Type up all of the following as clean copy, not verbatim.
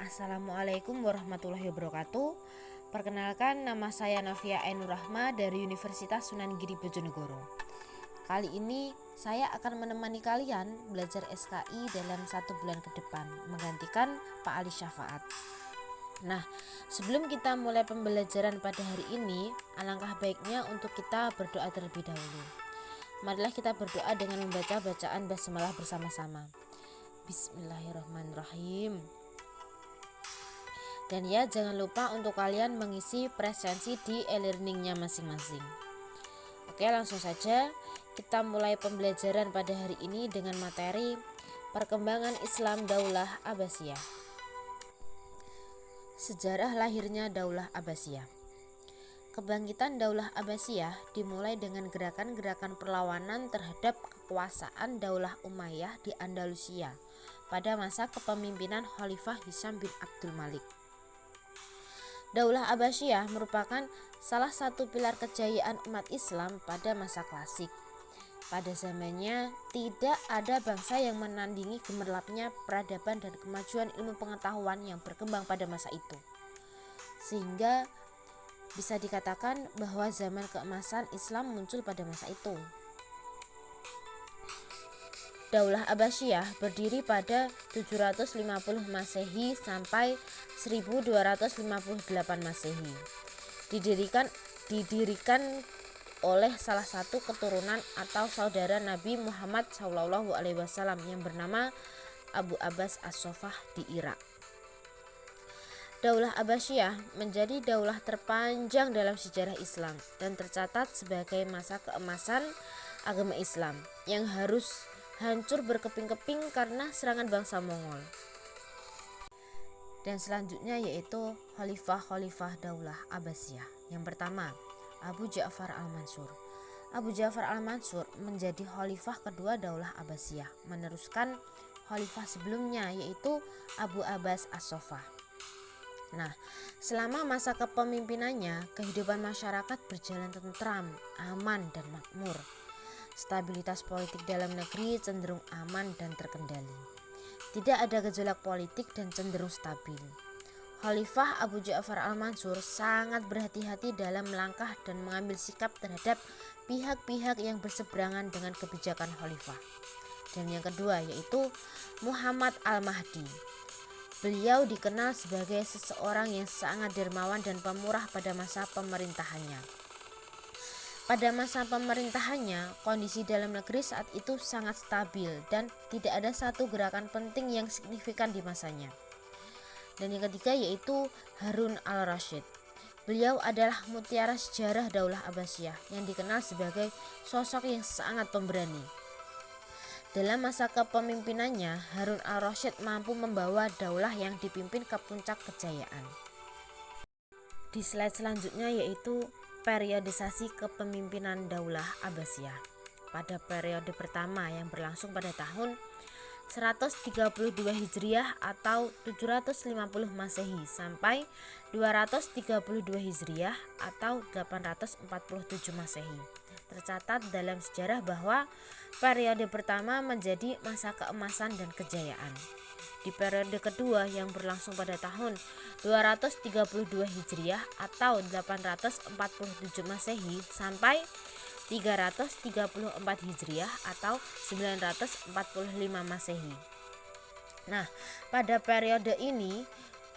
Assalamualaikum warahmatullahi wabarakatuh. Perkenalkan, nama saya Navia Ainur Rahma dari Universitas Sunan Giri Bojonegoro. Kali ini saya akan menemani kalian belajar SKI dalam 1 bulan ke depan, menggantikan Pak Ali Syafaat. Nah, sebelum kita mulai pembelajaran pada hari ini, alangkah baiknya untuk kita berdoa terlebih dahulu. Marilah kita berdoa dengan membaca bacaan basmalah bersama-sama. Bismillahirrahmanirrahim. Dan ya, jangan lupa untuk kalian mengisi presensi di e-learningnya masing-masing. Oke, langsung saja kita mulai pembelajaran pada hari ini dengan materi Perkembangan Islam Daulah Abbasiyah. Sejarah lahirnya Daulah Abbasiyah. Kebangkitan Daulah Abbasiyah dimulai dengan gerakan-gerakan perlawanan terhadap kekuasaan Daulah Umayyah di Andalusia pada masa kepemimpinan Khalifah Hisham bin Abdul Malik. Daulah Abbasiyah merupakan salah satu pilar kejayaan umat Islam pada masa klasik. Pada zamannya, tidak ada bangsa yang menandingi gemerlapnya peradaban dan kemajuan ilmu pengetahuan yang berkembang pada masa itu. Sehingga bisa dikatakan bahwa zaman keemasan Islam muncul pada masa itu. Daulah Abbasiyah berdiri pada 750 Masehi sampai 1258 Masehi. Didirikan oleh salah satu keturunan atau saudara Nabi Muhammad SAW yang bernama Abu Abbas As-Sofah di Irak. Daulah Abbasiyah menjadi daulah terpanjang dalam sejarah Islam dan tercatat sebagai masa keemasan agama Islam yang harus hancur berkeping-keping karena serangan bangsa Mongol. Dan selanjutnya yaitu Khalifah Daulah Abbasiyah. Yang pertama, Abu Ja'far al-Mansur. Abu Ja'far al-Mansur menjadi khalifah kedua Daulah Abbasiyah, meneruskan khalifah sebelumnya yaitu Abu Abbas As-Sofah. Nah, selama masa kepemimpinannya, kehidupan masyarakat berjalan tentram, aman, dan makmur. Stabilitas politik dalam negeri cenderung aman dan terkendali. Tidak ada gejolak politik dan cenderung stabil. Khalifah Abu Ja'far al-Mansur sangat berhati-hati dalam melangkah dan mengambil sikap terhadap pihak-pihak yang berseberangan dengan kebijakan khalifah. Dan yang kedua yaitu Muhammad al-Mahdi. Beliau dikenal sebagai seseorang yang sangat dermawan dan pemurah pada masa pemerintahannya. Pada masa pemerintahannya, kondisi dalam negeri saat itu sangat stabil dan tidak ada satu gerakan penting yang signifikan di masanya. Dan yang ketiga yaitu Harun al-Rashid. Beliau adalah mutiara sejarah Daulah Abbasiyah yang dikenal sebagai sosok yang sangat pemberani. Dalam masa kepemimpinannya, Harun al-Rashid mampu membawa daulah yang dipimpin ke puncak kejayaan. Di slide selanjutnya yaitu periodisasi kepemimpinan Daulah Abbasiyah. Pada periode pertama yang berlangsung pada tahun 132 Hijriah atau 750 Masehi sampai 232 Hijriah atau 847 Masehi. Tercatat dalam sejarah bahwa periode pertama menjadi masa keemasan dan kejayaan. Di periode kedua yang berlangsung pada tahun 232 Hijriah atau 847 Masehi sampai 334 Hijriah atau 945 Masehi. Nah, pada periode ini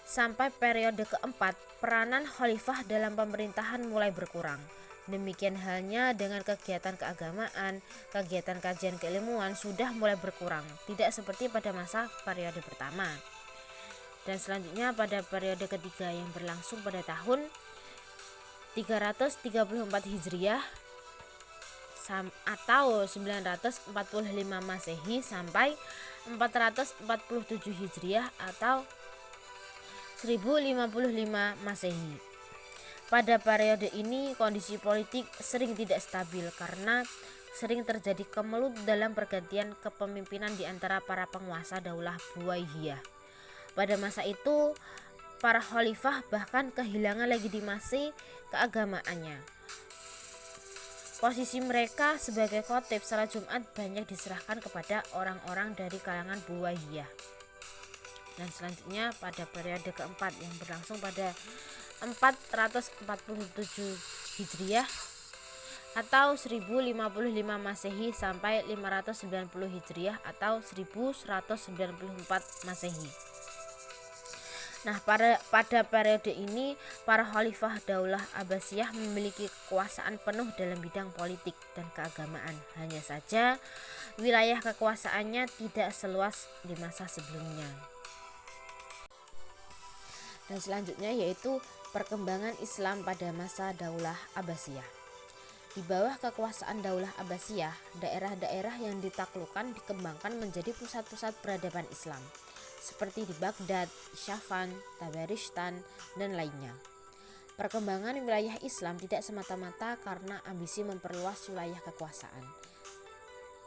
sampai periode keempat, peranan khalifah dalam pemerintahan mulai berkurang. Demikian halnya dengan kegiatan keagamaan, kegiatan kajian keilmuan sudah mulai berkurang, tidak seperti pada masa periode pertama. Dan selanjutnya pada periode ketiga yang berlangsung pada tahun 334 Hijriah atau 945 Masehi sampai 447 Hijriah atau 1055 Masehi. Pada periode ini kondisi politik sering tidak stabil karena sering terjadi kemelut dalam pergantian kepemimpinan di antara para penguasa Daulah Buwayyah. Pada masa itu para khalifah bahkan kehilangan legitimasi keagamaannya. Posisi mereka sebagai khotib salat Jumat banyak diserahkan kepada orang-orang dari kalangan Buwayyah. Dan selanjutnya pada periode keempat yang berlangsung pada 447 Hijriah atau 1055 Masehi sampai 590 Hijriah atau 1194 Masehi. Nah, pada periode ini para khalifah Daulah Abbasiyah memiliki kekuasaan penuh dalam bidang politik dan keagamaan. Hanya saja wilayah kekuasaannya tidak seluas di masa sebelumnya. Dan selanjutnya yaitu perkembangan Islam pada masa Daulah Abbasiyah. Di bawah kekuasaan Daulah Abbasiyah, daerah-daerah yang ditaklukkan dikembangkan menjadi pusat-pusat peradaban Islam, seperti di Baghdad, Syafan, Tabaristan, dan lainnya. Perkembangan wilayah Islam tidak semata-mata karena ambisi memperluas wilayah kekuasaan.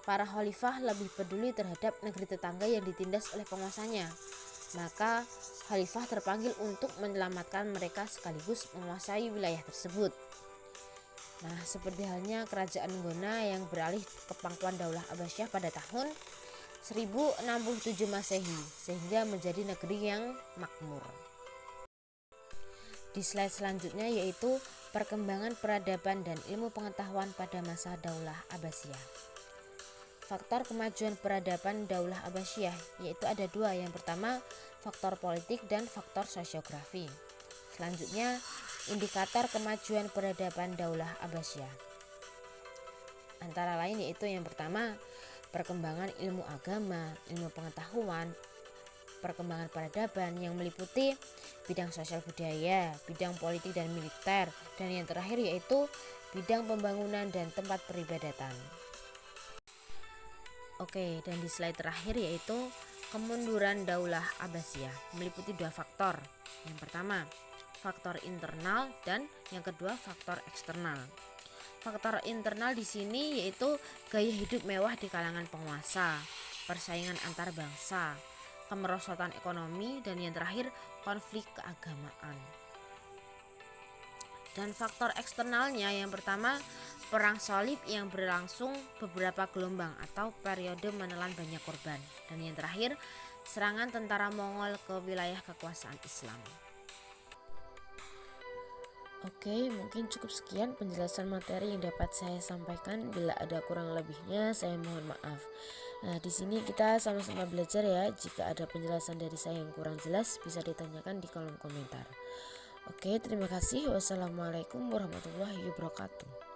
Para khalifah lebih peduli terhadap negeri tetangga yang ditindas oleh penguasanya. Maka khalifah terpanggil untuk menyelamatkan mereka sekaligus menguasai wilayah tersebut. Nah, seperti halnya kerajaan Gona yang beralih ke pangkuan Daulah Abbasiyah pada tahun 1067 Masehi sehingga menjadi negeri yang makmur. Di slide selanjutnya yaitu perkembangan peradaban dan ilmu pengetahuan pada masa Daulah Abbasiyah. Faktor kemajuan peradaban Daulah Abbasiyah yaitu ada dua. Yang pertama, faktor politik dan faktor sosiografi. Selanjutnya, indikator kemajuan peradaban Daulah Abbasiyah. Antara lain yaitu yang pertama, perkembangan ilmu agama, ilmu pengetahuan, perkembangan peradaban yang meliputi bidang sosial budaya, bidang politik dan militer, dan yang terakhir yaitu bidang pembangunan dan tempat peribadatan. Oke, dan di slide terakhir yaitu kemunduran Daulah Abbasiyah meliputi dua faktor. Yang pertama, faktor internal dan yang kedua faktor eksternal. Faktor internal di sini yaitu gaya hidup mewah di kalangan penguasa, persaingan antar bangsa, kemerosotan ekonomi, dan yang terakhir konflik keagamaan. Dan faktor eksternalnya yang pertama, perang salib yang berlangsung beberapa gelombang atau periode menelan banyak korban. Dan yang terakhir, serangan tentara Mongol ke wilayah kekuasaan Islam. Oke, mungkin cukup sekian penjelasan materi yang dapat saya sampaikan. Bila ada kurang lebihnya, saya mohon maaf. Nah, di sini kita sama-sama belajar ya. Jika ada penjelasan dari saya yang kurang jelas, bisa ditanyakan di kolom komentar. Oke, terima kasih. Wassalamualaikum warahmatullahi wabarakatuh.